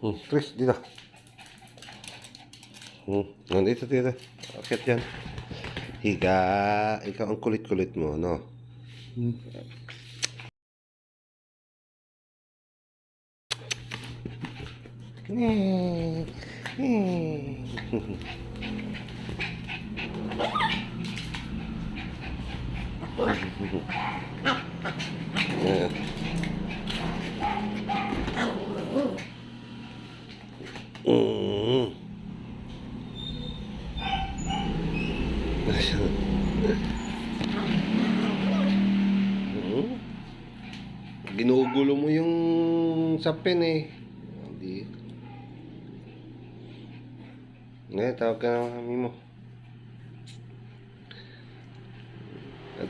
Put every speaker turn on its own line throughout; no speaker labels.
Chris, dito. Nandito, dito. Akit yan. Higa. Ikaw ang kulit-kulit mo, no? Ginugulo mo yung sapin eh. Hindi. Ngayon, tawag ka na kami mo.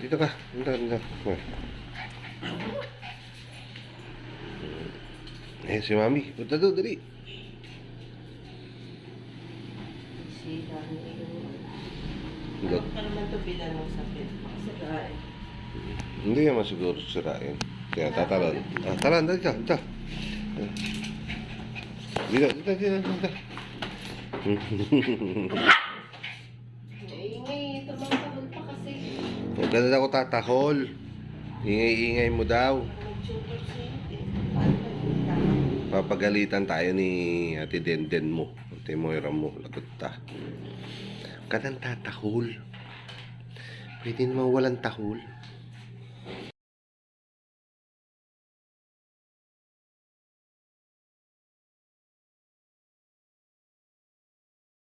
Dito ka. Dito. Si Mami. Punta doon, dali.
Huwag ka naman ito bilang ng sakit. Makasagain.
Hindi naman siguro sirain. Kaya tatalon. Talon, dito. Dito.
Ingay, tumangkabol pa kasi.
Huwag ka na ako tatahol. Ingay-ingay mo daw. Papagalitan tayo ni Ate Denden mo. Ate Moira mo. Lagot ta. Huwag ka nang tatahol. Pwede naman walang tahol.